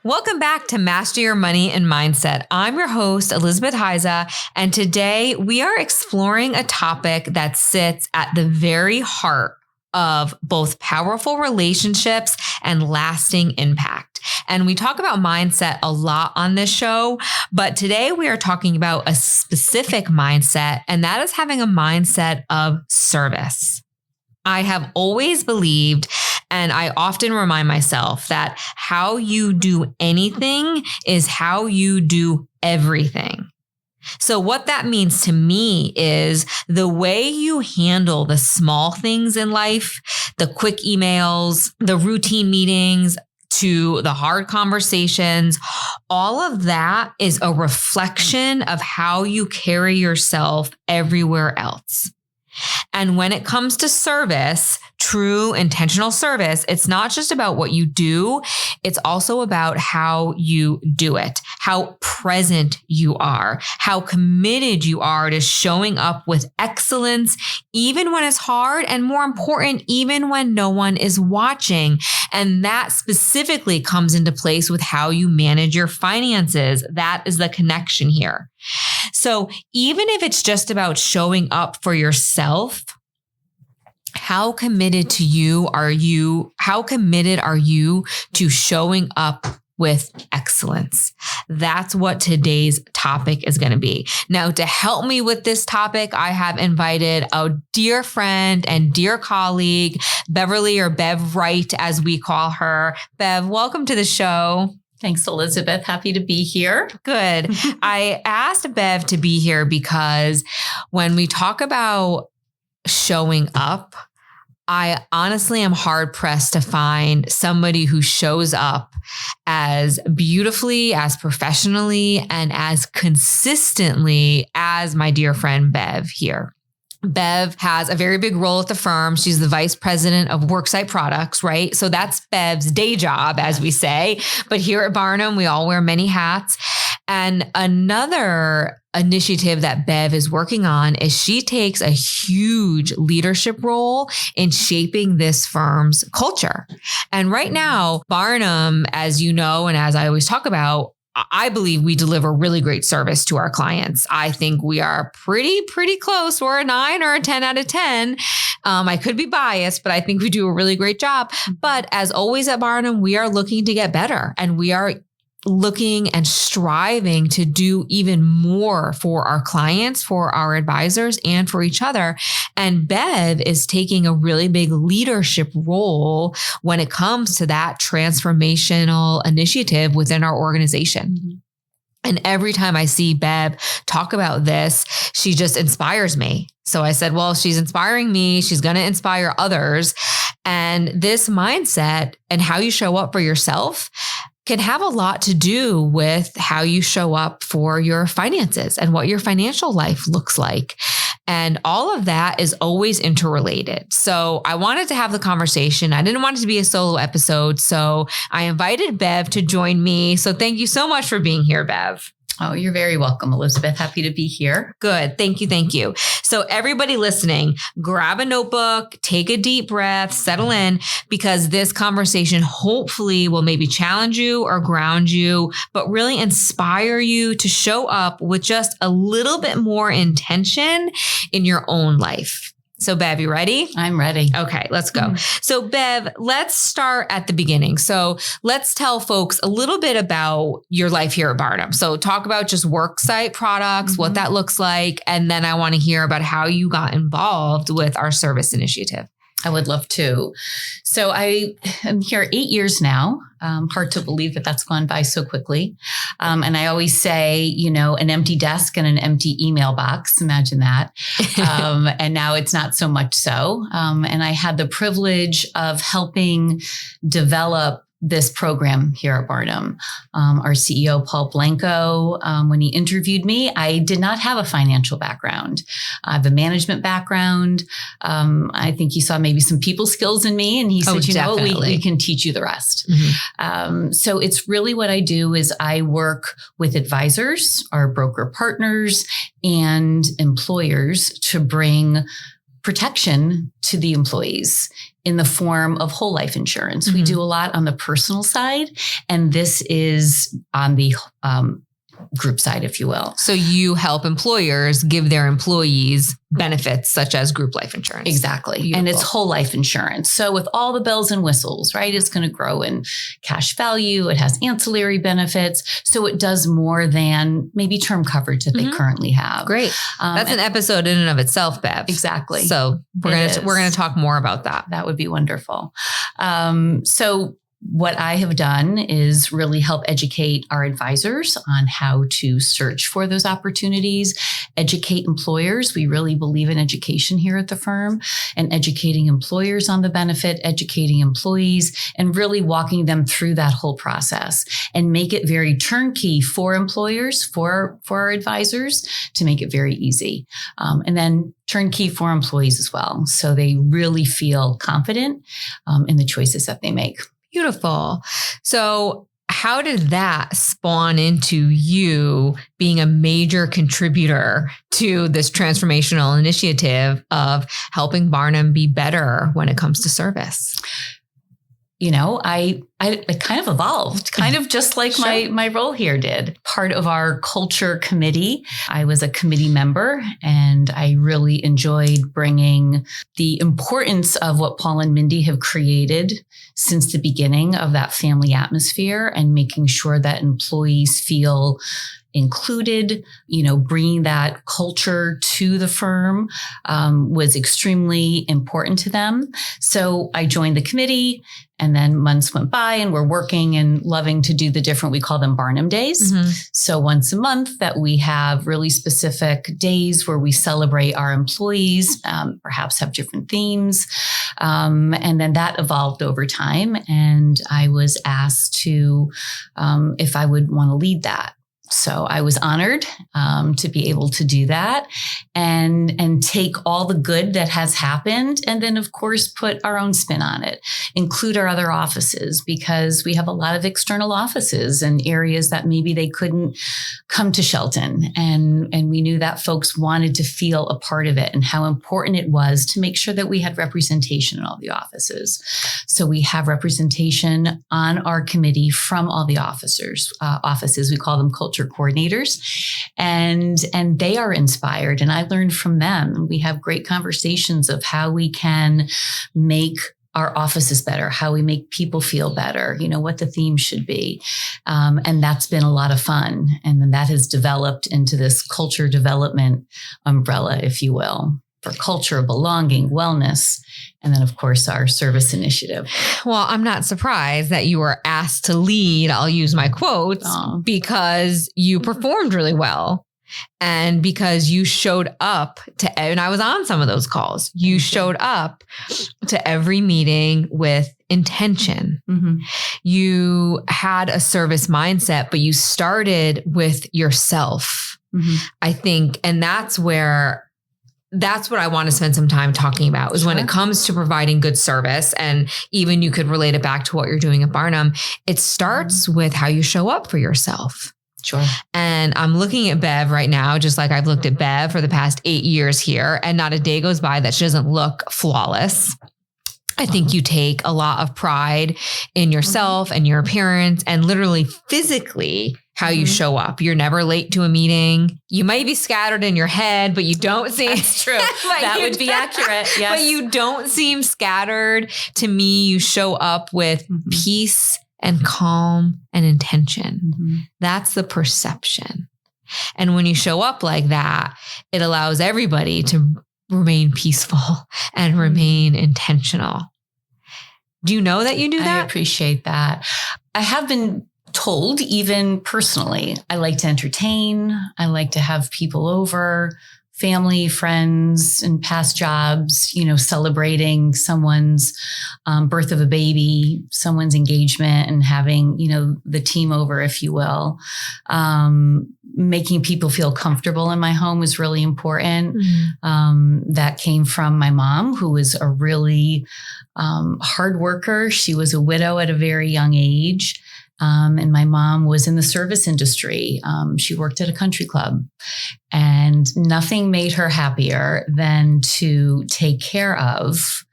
Welcome back to Master Your Money and Mindset. I'm your host, Elizabeth Hiza, and today we are exploring a topic that sits at the very heart of both powerful relationships and lasting impact. And we talk about mindset a lot on this show, but today we are talking about a specific mindset, and that is having a mindset of service. I have always believed, and I often remind myself, that how you do anything is how you do everything. So what that means to me is the way you handle the small things in life, the quick emails, the routine meetings, to the hard conversations, all of that is a reflection of how you carry yourself everywhere else. And when it comes to service, true intentional service, it's not just about what you do. It's also about how you do it, how present you are, how committed you are to showing up with excellence, even when it's hard, and more important, even when no one is watching. And that specifically comes into place with how you manage your finances. That is the connection here. So even if it's just about showing up for yourself, how committed are you to showing up with excellence? That's what today's topic is going to be. Now, to help me with this topic, I have invited a dear friend and dear colleague, Beverly, or Bev Wright, as we call her. Bev, welcome to the show. Thanks, Elizabeth. Happy to be here. Good. I asked Bev to be here because when we talk about showing up, I honestly am hard pressed to find somebody who shows up as beautifully, as professionally, and as consistently as my dear friend Bev here. Bev has a very big role at the firm. She's the vice president of Worksite Products, right? So that's Bev's day job, as we say. But here at Barnum, we all wear many hats. And another initiative that Bev is working on is she takes a huge leadership role in shaping this firm's culture. And right now, Barnum, as you know, and as I always talk about, I believe we deliver really great service to our clients. I think we are pretty close. We're a 9 or a 10 out of 10. I could be biased, but I think we do a really great job. But as always at Barnum, we are looking to get better, and we are looking and striving to do even more for our clients, for our advisors, and for each other. And Bev is taking a really big leadership role when it comes to that transformational initiative within our organization. Mm-hmm. And every time I see Bev talk about this, she just inspires me. So I said, well, she's inspiring me. She's going to inspire others. And this mindset and how you show up for yourself can have a lot to do with how you show up for your finances and what your financial life looks like. And all of that is always interrelated. So I wanted to have the conversation. I didn't want it to be a solo episode. So I invited Bev to join me. So thank you so much for being here, Bev. Oh, you're very welcome, Elizabeth. Happy to be here. Good. Thank you. Thank you. So everybody listening, grab a notebook, take a deep breath, settle in, because this conversation hopefully will maybe challenge you or ground you, but really inspire you to show up with just a little bit more intention in your own life. So Bev, you ready? I'm ready. Okay, let's go. So Bev, let's start at the beginning. So let's tell folks a little bit about your life here at Barnum. So talk about just Worksite Products, what that looks like. And then I want to hear about how you got involved with our service initiative. I would love to. So I am here 8 years now. Hard to believe that that's gone by so quickly. And I always say, an empty desk and an empty email box. Imagine that. And now it's not so much so. And I had the privilege of helping develop this program here at Barnum. Our CEO, Paul Blanco, when he interviewed me, I did not have a financial background. I have a management background. I think he saw maybe some people skills in me, and he said, we can teach you the rest. So it's really what I do is I work with advisors, our broker partners, and employers to bring protection to the employees in the form of whole life insurance. We do a lot on the personal side, and this is on the group side, if you will. So you help employers give their employees benefits such as group life insurance. Exactly. Beautiful. And it's whole life insurance. So with all the bells and whistles, right, it's going to grow in cash value. It has ancillary benefits. So it does more than maybe term coverage that they currently have. Great. That's an episode in and of itself, Bev. Exactly. So we're going to talk more about that. That would be wonderful. So what I have done is really help educate our advisors on how to search for those opportunities, educate employers. We really believe in education here at the firm, and educating employers on the benefit, educating employees, and really walking them through that whole process and make it very turnkey for employers, for our advisors, to make it very easy. And then turnkey for employees as well. So they really feel confident in the choices that they make. Beautiful. So how did that spawn into you being a major contributor to this transformational initiative of helping Barnum be better when it comes to service? You know, I kind of evolved, kind of just like my role here did. Part of our culture committee, I was a committee member, and I really enjoyed bringing the importance of what Paul and Mindy have created since the beginning of that family atmosphere, and making sure that employees feel included. You know, bringing that culture to the firm was extremely important to them. So I joined the committee, and then months went by, and we're working and loving to do the different, we call them Barnum Days. So once a month that we have really specific days where we celebrate our employees, perhaps have different themes. And then that evolved over time. And I was asked to, if I would want to lead that. So I was honored to be able to do that and take all the good that has happened, and then of course put our own spin on it, include our other offices, because we have a lot of external offices in areas that maybe they couldn't come to Shelton, and we knew that folks wanted to feel a part of it, and how important it was to make sure that we had representation in all the offices. So we have representation on our committee from all the offices. We call them culture coordinators, and they are inspired, and I learned from them. We have great conversations of how we can make our offices better, how we make people feel better, you know, what the theme should be. And that's been a lot of fun. And then that has developed into this culture development umbrella, if you will, for culture, belonging, wellness, and then, of course, our service initiative. Well, I'm not surprised that you were asked to lead, I'll use my quotes, because you performed really well. And because you showed up to, and I was on some of those calls, you showed up to every meeting with intention. You had a service mindset, but you started with yourself, I think. And that's what I want to spend some time talking about, is when it comes to providing good service. And even you could relate it back to what you're doing at Barnum. It starts with how you show up for yourself. Sure. And I'm looking at Bev right now, just like I've looked at Bev for the past 8 years here, and not a day goes by that she doesn't look flawless. I think you take a lot of pride in yourself and your appearance, and literally physically how you show up. You're never late to a meeting. You might be scattered in your head, but you don't seem... That's true. That would be accurate. Yes. But you don't seem scattered. To me, you show up with peace and calm and intention. That's the perception. And when you show up like that, it allows everybody to remain peaceful and remain intentional. Do you know that you do that? I appreciate that. I have been told, even personally, I like to entertain. I like to have people over, family, friends, and past jobs, you know, celebrating someone's birth of a baby, someone's engagement, and having, you know, the team over, if you will. Making people feel comfortable in my home was really important. That came from my mom, who was a really hard worker. She was a widow at a very young age. And my mom was in the service industry. She worked at a country club, and nothing made her happier than to take care of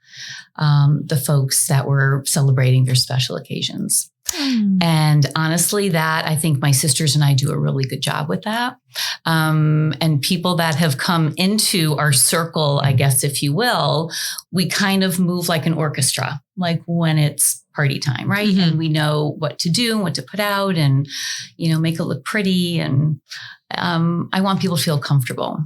the folks that were celebrating their special occasions. And honestly, that I think my sisters and I do a really good job with that. And people that have come into our circle, I guess, if you will, we kind of move like an orchestra, like when it's party time, right? Mm-hmm. And we know what to do, what to put out and, make it look pretty. And I want people to feel comfortable.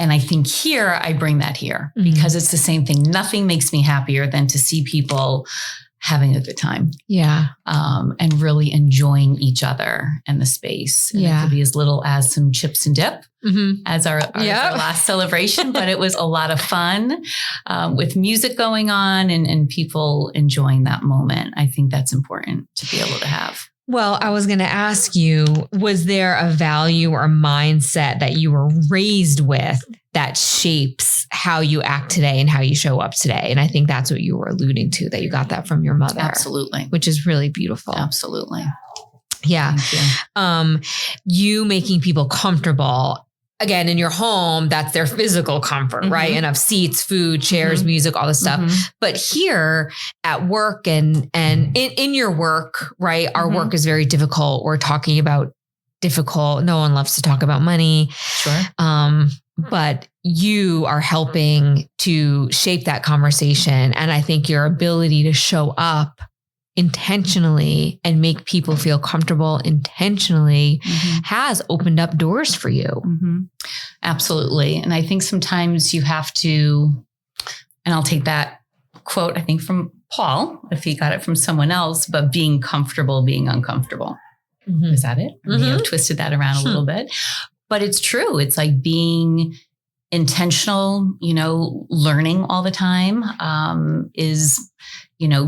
And I think here, I bring that here because it's the same thing. Nothing makes me happier than to see people having a good time. Yeah. And really enjoying each other and the space. And it could be as little as some chips and dip as our last celebration, but it was a lot of fun with music going on and people enjoying that moment. I think that's important to be able to have. Well, I was going to ask you, was there a value or mindset that you were raised with that shapes how you act today and how you show up today? And I think that's what you were alluding to, that you got that from your mother. Absolutely. Which is really beautiful. Absolutely. Yeah. Thank you. You making people comfortable. Again, in your home, that's their physical comfort, right? And of seats, food, chairs, music, all this stuff. But here at work and in your work, right? Our work is very difficult. We're talking about difficult. No one loves to talk about money. Sure. But you are helping to shape that conversation. And I think your ability to show up intentionally and make people feel comfortable intentionally has opened up doors for you. Absolutely. And I think sometimes you have to, and I'll take that quote, I think from Paul, if he got it from someone else, but being comfortable, being uncomfortable. Is that it? I may have twisted that around a little bit, but it's true. It's like being intentional, learning all the time is,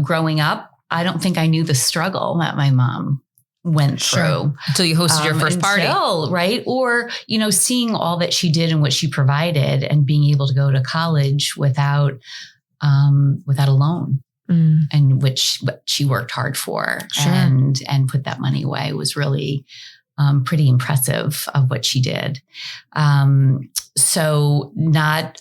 growing up. I don't think I knew the struggle that my mom went through until you hosted your first party, right? Or, seeing all that she did and what she provided and being able to go to college without a loan. And what she worked hard for and put that money away was really pretty impressive of what she did. So not,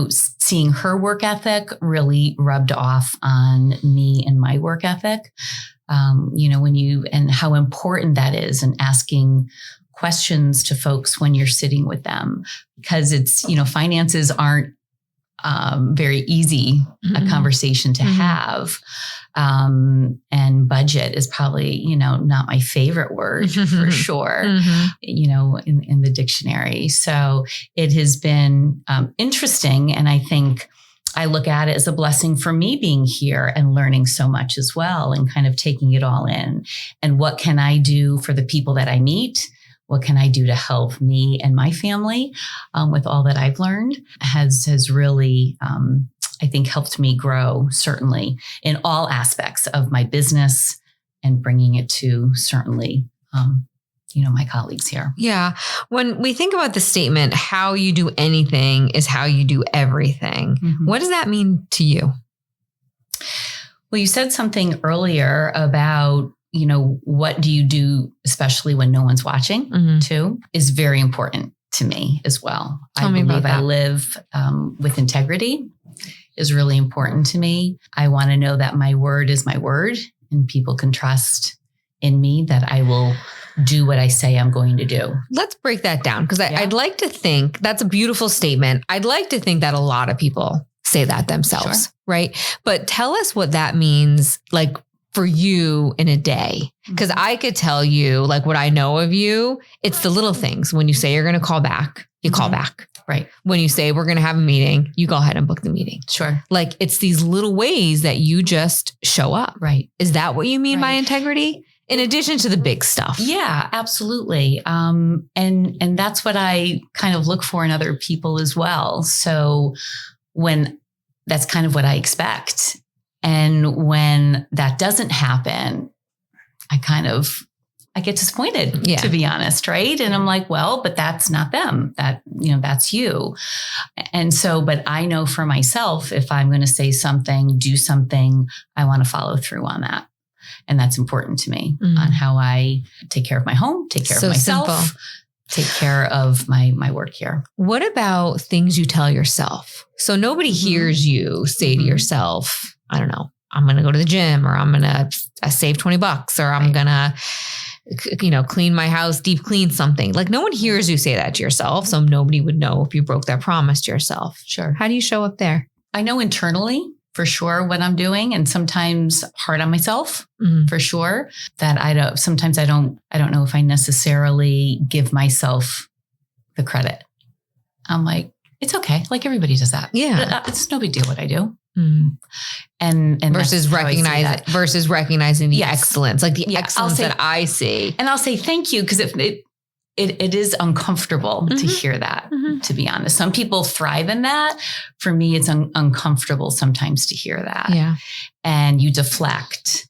seeing her work ethic really rubbed off on me and my work ethic. And how important that is and asking questions to folks when you're sitting with them, because it's, finances aren't very easy a conversation to have. And budget is probably, not my favorite word for sure, in the dictionary. So it has been interesting. And I think I look at it as a blessing for me being here and learning so much as well and kind of taking it all in. And what can I do for the people that I meet? What can I do to help me and my family with all that I've learned has really, I think, helped me grow, certainly in all aspects of my business and bringing it to certainly, my colleagues here. Yeah. When we think about the statement, how you do anything is how you do everything. What does that mean to you? Well, you said something earlier about, what do you do, especially when no one's watching too, is very important to me as well. Tell me about that. I live with integrity is really important to me. I want to know that my word is my word and people can trust in me that I will do what I say I'm going to do. Let's break that down because I'd like to think that's a beautiful statement. I'd like to think that a lot of people say that themselves, right? But tell us what that means, like for you in a day. Because I could tell you, like what I know of you, it's the little things. When you say you're going to call back, you call back. Right. When you say we're going to have a meeting, you go ahead and book the meeting. Sure. Like it's these little ways that you just show up. Right. Is that what you mean by integrity? In addition to the big stuff. Yeah, absolutely. And that's what I kind of look for in other people as well. So when that's kind of what I expect. And when that doesn't happen, I get disappointed, to be honest. Right. And I'm like, well, but that's not them. That's you. And so, but I know for myself, if I'm going to say something, do something, I want to follow through on that. And that's important to me on how I take care of my home, take care of myself, take care of my work here. What about things you tell yourself? So nobody hears you say to yourself, I don't know, I'm going to go to the gym, or I'm going to save $20, or I'm going to, clean my house, deep clean something. Like no one hears you say that to yourself. So nobody would know if you broke that promise to yourself. Sure. How do you show up there? I know internally for sure what I'm doing, and sometimes hard on myself for sure, that I don't know if I necessarily give myself the credit. I'm like, it's okay. Like everybody does that. Yeah. It's no big deal what I do. And versus recognizing the excellence, like the excellence that I see. And I'll say thank you, because it is uncomfortable to hear that, to be honest. Some people thrive in that. For me, it's uncomfortable sometimes to hear that. Yeah. And you deflect.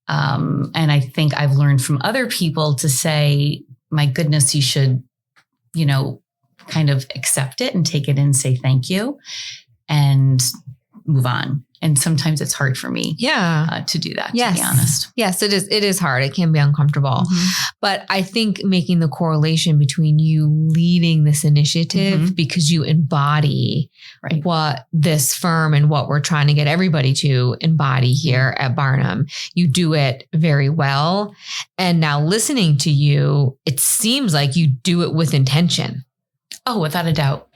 And I think I've learned from other people to say, my goodness, you should, kind of accept it and take it in, say thank you, and move on. And sometimes it's hard for me to do that, to be honest. Yes, it is. It is hard. It can be uncomfortable. But I think making the correlation between you leading this initiative because you embody what this firm and what we're trying to get everybody to embody here at Barnum, you do it very well. And now listening to you, it seems like you do it with intention. Oh, without a doubt.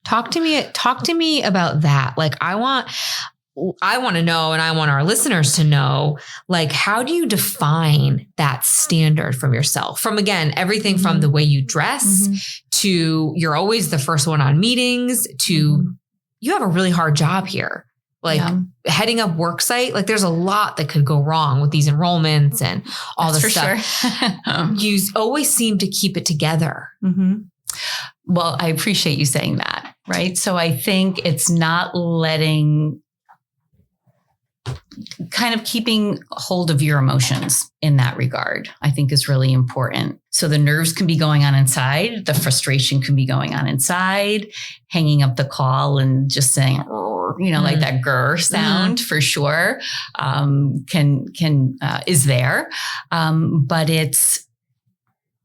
Talk to me about that. Like I want to know, and I want our listeners to know, like, how do you define that standard from yourself? From, again, everything from the way you dress to you're always the first one on meetings to you have a really hard job here. Like heading up Worksite, like there's a lot that could go wrong with these enrollments and all this stuff. Sure. You always seem to keep it together. Well, I appreciate you saying that. Right. So I think it's not kind of keeping hold of your emotions in that regard, I think is really important. So the nerves can be going on inside. The frustration can be going on inside, hanging up the call and just saying, like that grr sound for sure, is there. But it's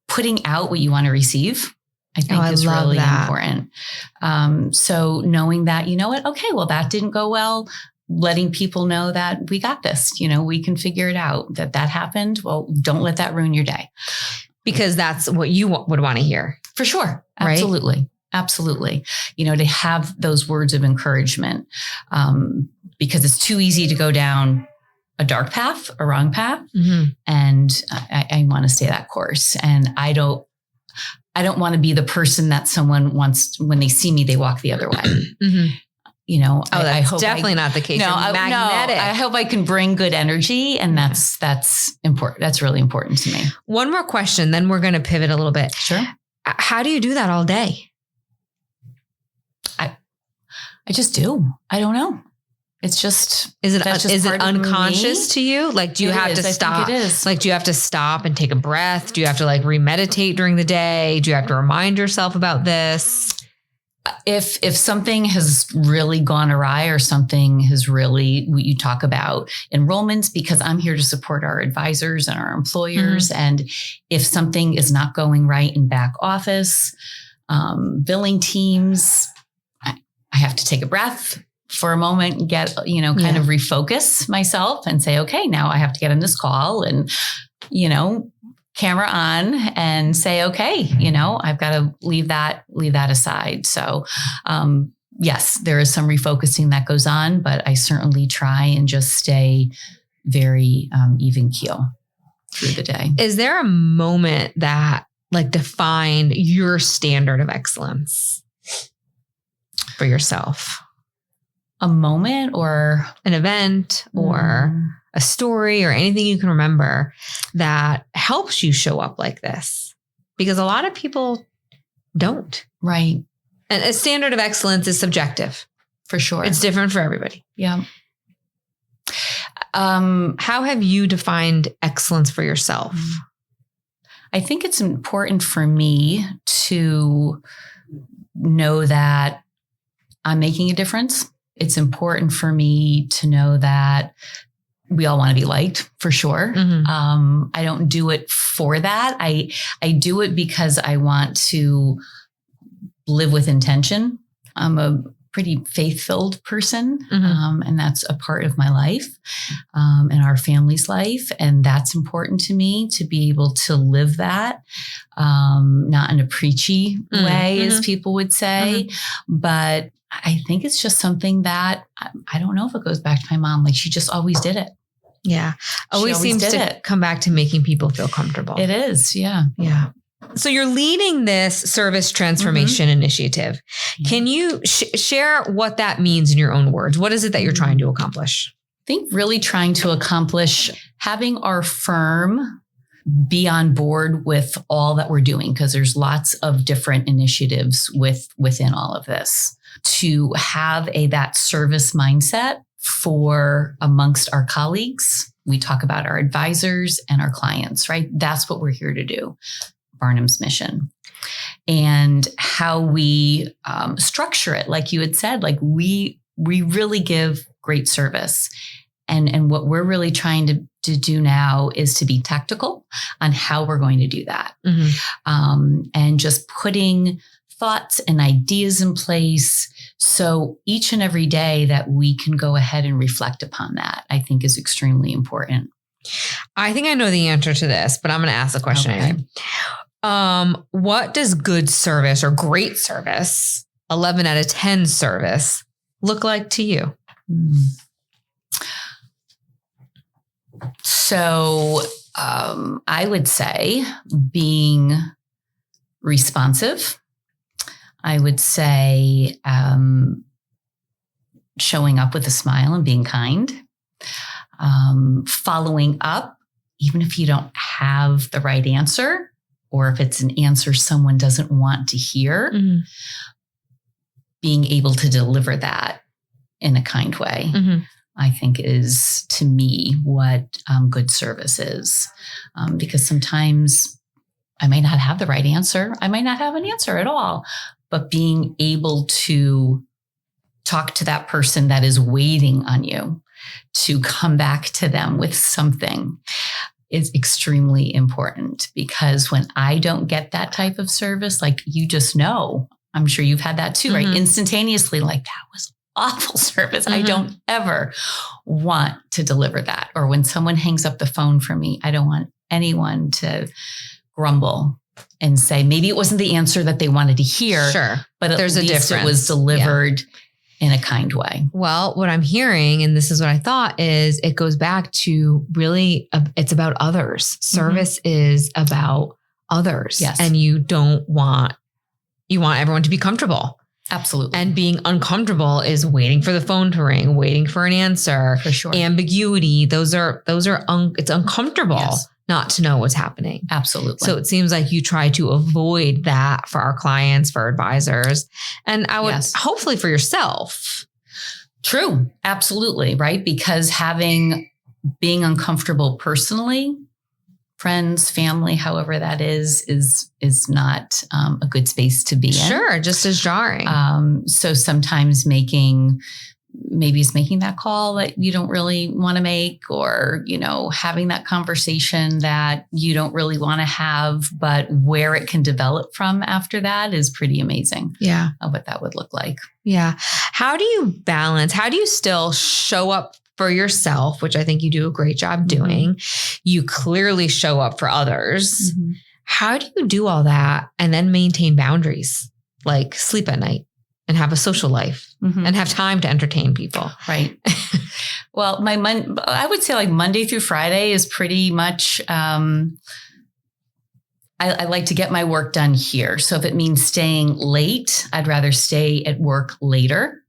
putting out what you want to receive, I think is really important. So knowing that, you know what? Okay, well, that didn't go well. Letting people know that we got this, we can figure it out, that happened. Well, don't let that ruin your day. Because that's what you would want to hear. For sure. Absolutely. Right? Absolutely. To have those words of encouragement, because it's too easy to go down a dark path, a wrong path. And I want to stay that course. And I don't want to be the person that someone wants, when they see me, they walk the other way. I hope definitely not the case. No, I hope I can bring good energy, and that's important. That's really important to me. One more question, then we're going to pivot a little bit. Sure. How do you do that all day? I just do. I don't know. It's just, is it unconscious to you? Like, do you have to stop? It is. Like, do you have to stop and take a breath? Do you have to remeditate during the day? Do you have to remind yourself about this? If something has really gone awry, or something has really, you talk about enrollments, because I'm here to support our advisors and our employers. And if something is not going right in back office, billing teams, I have to take a breath for a moment and get, kind of refocus myself and say, okay, now I have to get on this call and, camera on and say, okay, I've got to leave that aside. So, yes, there is some refocusing that goes on, but I certainly try and just stay very even keel through the day. Is there a moment that defined your standard of excellence for yourself? A moment or an event or a story or anything you can remember that helps you show up like this? Because a lot of people don't. Right. And a standard of excellence is subjective. For sure. It's different for everybody. Yeah. How have you defined excellence for yourself? I think it's important for me to know that I'm making a difference. It's important for me to know that we all want to be liked for sure. Mm-hmm. I don't do it for that. I do it because I want to live with intention. I'm a pretty faith-filled person. And that's a part of my life, and our family's life. And that's important to me to be able to live that, not in a preachy way, as people would say, but I think it's just something that I don't know if it goes back to my mom. Like, she just always did it. Yeah. Always seems to come back to making people feel comfortable. It is. Yeah. Yeah. So you're leading this service transformation initiative. Can you share what that means in your own words? What is it that you're trying to accomplish? I think really trying to accomplish having our firm be on board with all that we're doing, because there's lots of different initiatives within all of this, to have that service mindset for amongst our colleagues. We talk about our advisors and our clients, right? That's what we're here to do. Barnum's mission, and how we structure it. Like you had said, like we really give great service. And what we're really trying to do now is to be tactical on how we're going to do that. And just putting thoughts and ideas in place. So each and every day that we can go ahead and reflect upon that, I think is extremely important. I think I know the answer to this, but I'm going to ask the question anyway. What does good service or great service, 11 out of 10 service, look like to you? So I would say being responsive. I would say showing up with a smile and being kind. Following up, even if you don't have the right answer, or if it's an answer someone doesn't want to hear, being able to deliver that in a kind way, I think is, to me, what good service is. Because sometimes I might not have the right answer. I might not have an answer at all, but being able to talk to that person that is waiting on you to come back to them with something is extremely important, because when I don't get that type of service, like, you just know, I'm sure you've had that too, right? Instantaneously, like, that was awful service. I don't ever want to deliver that. Or when someone hangs up the phone from me, I don't want anyone to grumble and say, maybe it wasn't the answer that they wanted to hear, but at There's least a difference. It was delivered in a kind way. Well, what I'm hearing, and this is what I thought, is it goes back to really, it's about others. Service is about others. Yes. And you want everyone to be comfortable. Absolutely. And being uncomfortable is waiting for the phone to ring, waiting for an answer. For sure. Ambiguity. It's uncomfortable not to know what's happening. Absolutely. So it seems like you try to avoid that for our clients, for advisors, and I would hopefully for yourself. True. Absolutely. Right. Because being uncomfortable personally, friends, family, however that is not a good space to be in. Sure. Just as jarring. So sometimes making that call that you don't really want to make, or, having that conversation that you don't really want to have, but where it can develop from after that is pretty amazing. Yeah. What that would look like. Yeah. How do you still show up for yourself, which I think you do a great job doing? You clearly show up for others. How do you do all that and then maintain boundaries, like sleep at night and have a social life and have time to entertain people? Right. Well, I would say like Monday through Friday is pretty much, I like to get my work done here. So if it means staying late, I'd rather stay at work later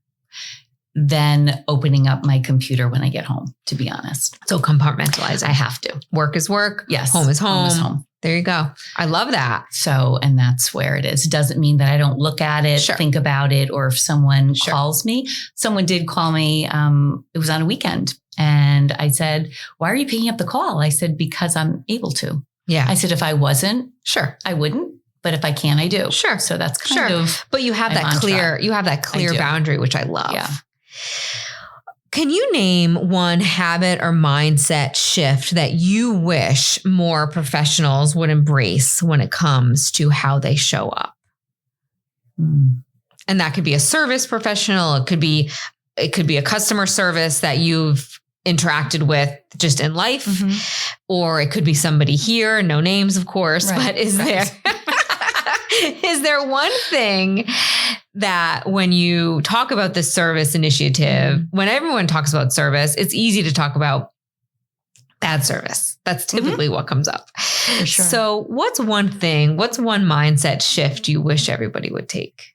than opening up my computer when I get home, to be honest. So compartmentalizing. I have to. Work is work. Yes. Home is home. Home is home. There you go. I love that. So, and that's where it is. It doesn't mean that I don't look at it, think about it, or if someone calls me. Someone did call me. It was on a weekend. And I said, why are you picking up the call? I said, because I'm able to. Yeah. I said, if I wasn't, I wouldn't. But if I can, I do. Sure. So that's kind of. But you have that clear boundary, which I love. Yeah. Can you name one habit or mindset shift that you wish more professionals would embrace when it comes to how they show up? And that could be a service professional. It could be a customer service that you've interacted with just in life, or it could be somebody here, no names, of course, but is there one thing that when you talk about the service initiative, when everyone talks about service, it's easy to talk about bad service. That's typically what comes up. For sure. So what's one mindset shift you wish everybody would take?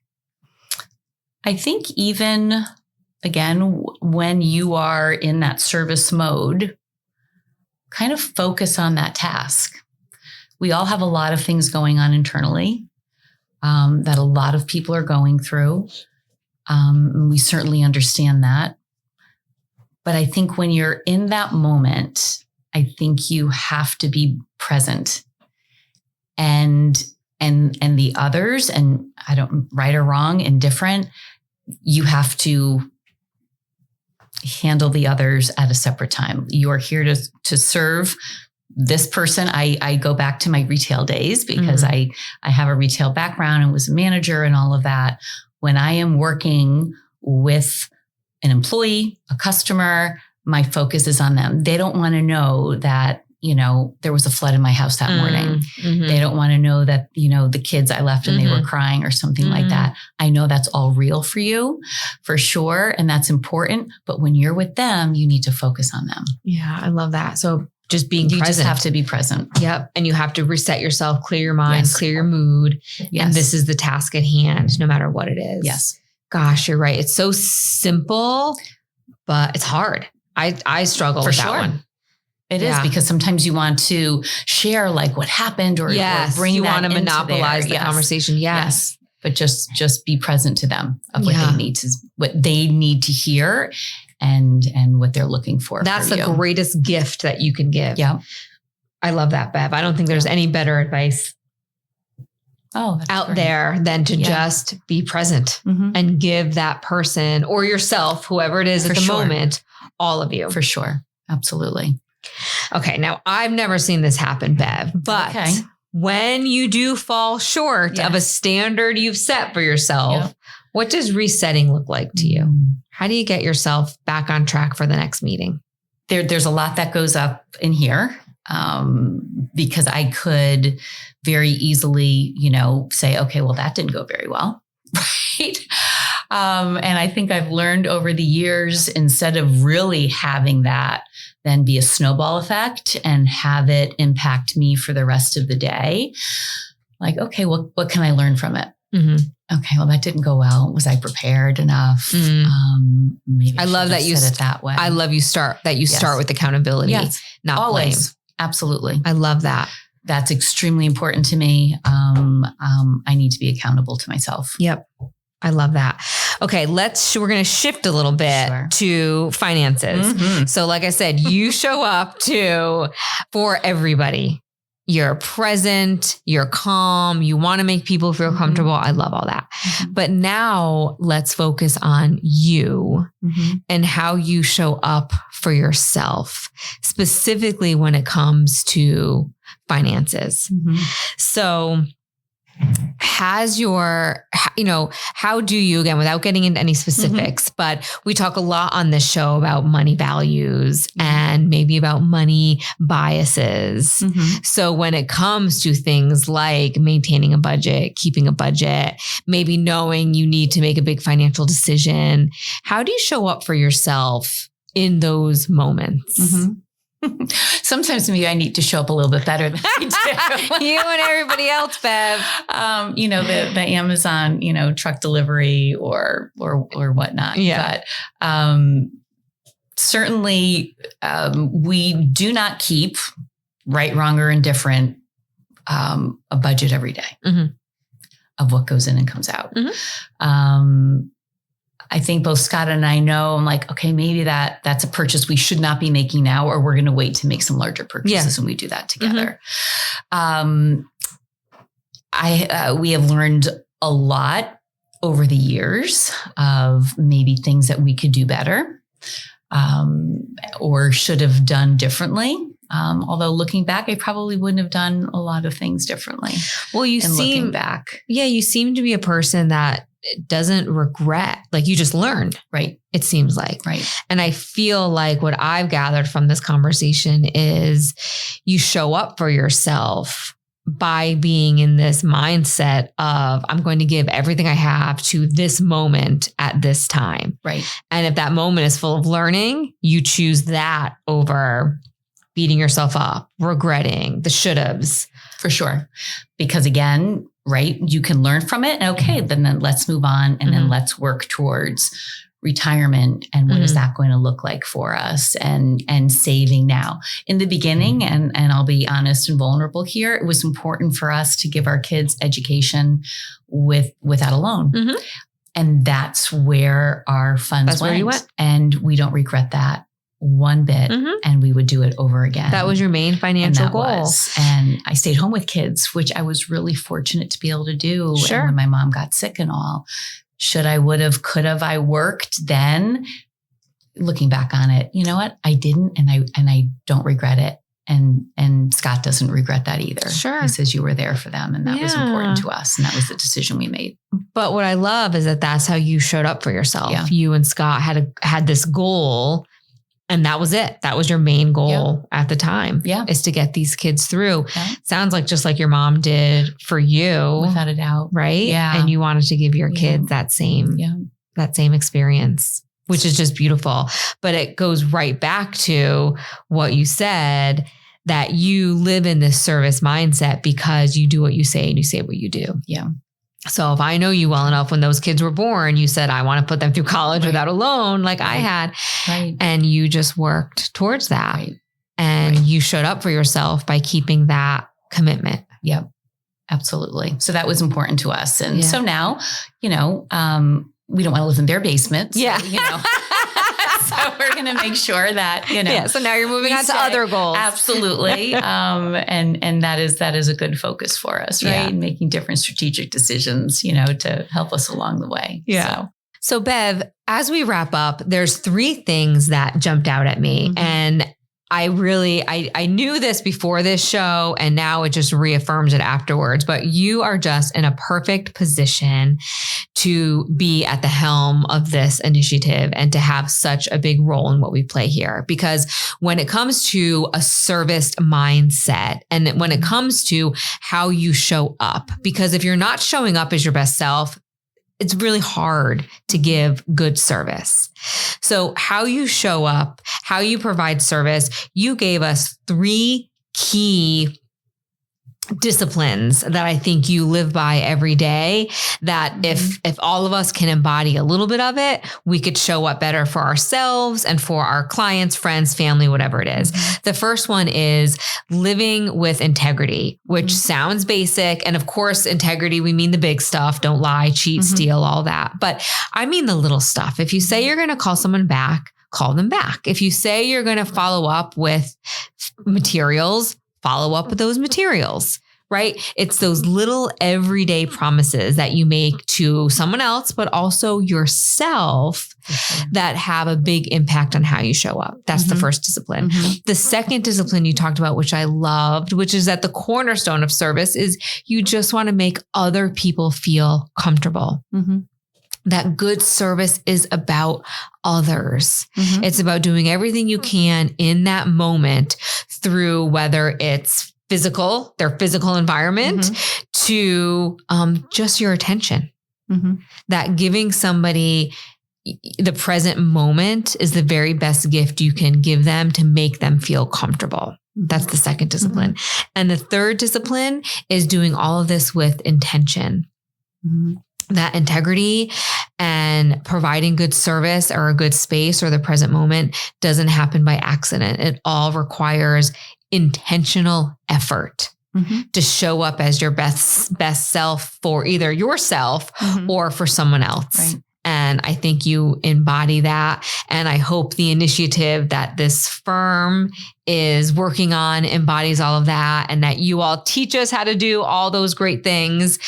I think even, again, when you are in that service mode, kind of focus on that task. We all have a lot of things going on internally that a lot of people are going through. We certainly understand that. But I think when you're in that moment, I think you have to be present. And the others, and I don't, right or wrong, indifferent, you have to handle the others at a separate time. You are here to serve this person. I go back to my retail days because I have a retail background and was a manager and all of that. When I am working with an employee, a customer, my focus is on them. They don't want to know that, there was a flood in my house that morning. They don't want to know that, the kids I left and they were crying or something like that. I know that's all real for you, for sure. And that's important. But when you're with them, you need to focus on them. Yeah, I love that. So just being present. You just have to be present. Yep. And you have to reset yourself, clear your mind, clear your mood. Yes. And this is the task at hand, no matter what it is. Yes. Gosh, you're right. It's so simple, but it's hard. I struggle with that one. It is, because sometimes you want to share like what happened or bring you want to monopolize the conversation. Yes. But just be present to them of what they need to hear and what they're looking for. That's the greatest gift that you can give. Yeah. I love that, Bev. I don't think there's any better advice out there than to just be present and give that person or yourself, whoever it is at the moment, all of you. For sure. Absolutely. Okay. Now I've never seen this happen, Bev, but when you do fall short of a standard you've set for yourself, what does resetting look like to you? How do you get yourself back on track for the next meeting? There's a lot that goes up in here. Because I could very easily, say, okay, well, that didn't go very well. Right. And I think I've learned over the years, instead of really having that then be a snowball effect and have it impact me for the rest of the day, like, okay, well, what can I learn from it? Okay, well, that didn't go well. Was I prepared enough? Maybe I love that you said it that way. I love you start with accountability, not always blame. Absolutely. I love that. That's extremely important to me. I need to be accountable to myself. Yep. I love that. Okay. We're going to shift a little bit to finances. So like I said, you show up for everybody. You're present, you're calm, you want to make people feel comfortable. I love all that. But now let's focus on you and how you show up for yourself, specifically when it comes to finances. So how do you, again, without getting into any specifics, but we talk a lot on this show about money values and maybe about money biases. So when it comes to things like maintaining a budget, keeping a budget, maybe knowing you need to make a big financial decision, how do you show up for yourself in those moments? Sometimes maybe I need to show up a little bit better than I do. You and everybody else, Bev. The Amazon, truck delivery or whatnot. Yeah. But certainly we do not keep, right, wrong, or indifferent, a budget every day of what goes in and comes out. I think both Scott and I know, I'm like, okay, maybe that's a purchase we should not be making now, or we're going to wait to make some larger purchases when we do that together. We have learned a lot over the years of maybe things that we could do better. or should have done differently. Although looking back, I probably wouldn't have done a lot of things differently. Well, looking back. Yeah, you seem to be a person that doesn't regret. Like you just learned. Right. It seems like. Right. And I feel like what I've gathered from this conversation is you show up for yourself by being in this mindset of I'm going to give everything I have to this moment at this time. Right. And if that moment is full of learning, you choose that over beating yourself up, regretting the should haves. For sure. Because again, right, you can learn from it. And okay, then let's move on and then let's work towards retirement and what is that going to look like for us and saving now. In the beginning, and I'll be honest and vulnerable here, it was important for us to give our kids education without a loan. And that's where our funds went. And we don't regret that one bit, and we would do it over again. That was your main financial goal. And I stayed home with kids, which I was really fortunate to be able to do. Sure. And when my mom got sick and all, should I, would have, could have I worked then? Looking back on it, you know what? I didn't, and I don't regret it. And Scott doesn't regret that either. Sure. He says you were there for them, and that was important to us, and that was the decision we made. But what I love is that that's how you showed up for yourself. Yeah. You and Scott had this goal. And that was it. That was your main goal at the time. Yeah. Is to get these kids through. Yeah. Sounds like just like your mom did for you. Without a doubt. Right? Yeah. And you wanted to give your kids that same experience, which is just beautiful. But it goes right back to what you said, that you live in this service mindset because you do what you say and you say what you do. Yeah. So if I know you well enough, when those kids were born, you said, I want to put them through college without a loan, like I had. Right. And you just worked towards that. Right. And you showed up for yourself by keeping that commitment. Yep. Absolutely. So that was important to us. And so now, we don't want to live in their basements. Yeah. So we're going to make sure that, so now you're moving on to other goals. Absolutely. And that is a good focus for us, right? Yeah. Making different strategic decisions, to help us along the way. Yeah. So Bev, as we wrap up, there's 3 things that jumped out at me. And I knew this before this show, and now it just reaffirms it afterwards, but you are just in a perfect position to be at the helm of this initiative and to have such a big role in what we play here. Because when it comes to a service mindset, and when it comes to how you show up, because if you're not showing up as your best self, it's really hard to give good service. So how you show up, how you provide service, you gave us 3 key disciplines that I think you live by every day, that if all of us can embody a little bit of it, we could show up better for ourselves and for our clients, friends, family, whatever it is. The first one is living with integrity, which sounds basic. And of course, integrity, we mean the big stuff. Don't lie, cheat, steal, all that. But I mean the little stuff. If you say you're going to call someone back, call them back. If you say you're going to follow up with materials, follow up with those materials, right? It's those little everyday promises that you make to someone else, but also yourself that have a big impact on how you show up. That's the first discipline. The second discipline you talked about, which I loved, which is at the cornerstone of service, is you just want to make other people feel comfortable. That good service is about others. It's about doing everything you can in that moment, through whether it's their physical environment, to just your attention. That giving somebody the present moment is the very best gift you can give them to make them feel comfortable. That's the second discipline. And the third discipline is doing all of this with intention. That integrity and providing good service or a good space or the present moment doesn't happen by accident. It all requires intentional effort to show up as your best self for either yourself or for someone else. Right. And I think you embody that. And I hope the initiative that this firm is working on embodies all of that, and that you all teach us how to do all those great things,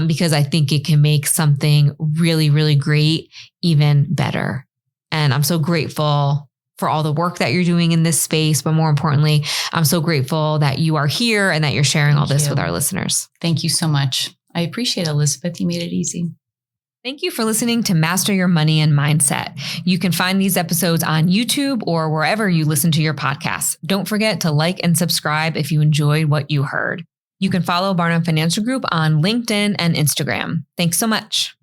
because I think it can make something really, really great even better. And I'm so grateful for all the work that you're doing in this space. But more importantly, I'm so grateful that you are here and that you're sharing all this with our listeners. Thank you so much. I appreciate it, Elizabeth. You made it easy. Thank you for listening to Master Your Money and Mindset. You can find these episodes on YouTube or wherever you listen to your podcasts. Don't forget to like and subscribe if you enjoyed what you heard. You can follow Barnum Financial Group on LinkedIn and Instagram. Thanks so much.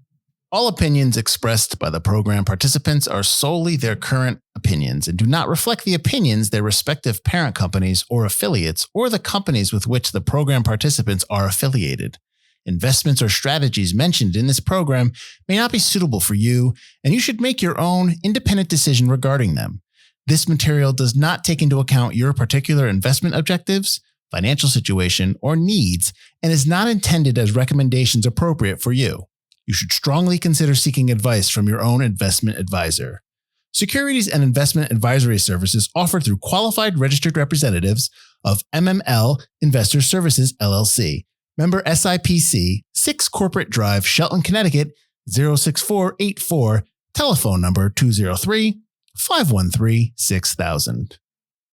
All opinions expressed by the program participants are solely their current opinions and do not reflect the opinions their respective parent companies or affiliates or the companies with which the program participants are affiliated. Investments or strategies mentioned in this program may not be suitable for you, and you should make your own independent decision regarding them. This material does not take into account your particular investment objectives, financial situation, or needs, and is not intended as recommendations appropriate for you. You should strongly consider seeking advice from your own investment advisor. Securities and investment advisory services offered through qualified registered representatives of MML Investor Services, LLC. Member SIPC, 6 Corporate Drive, Shelton, Connecticut, 06484, telephone number 203-513-6000.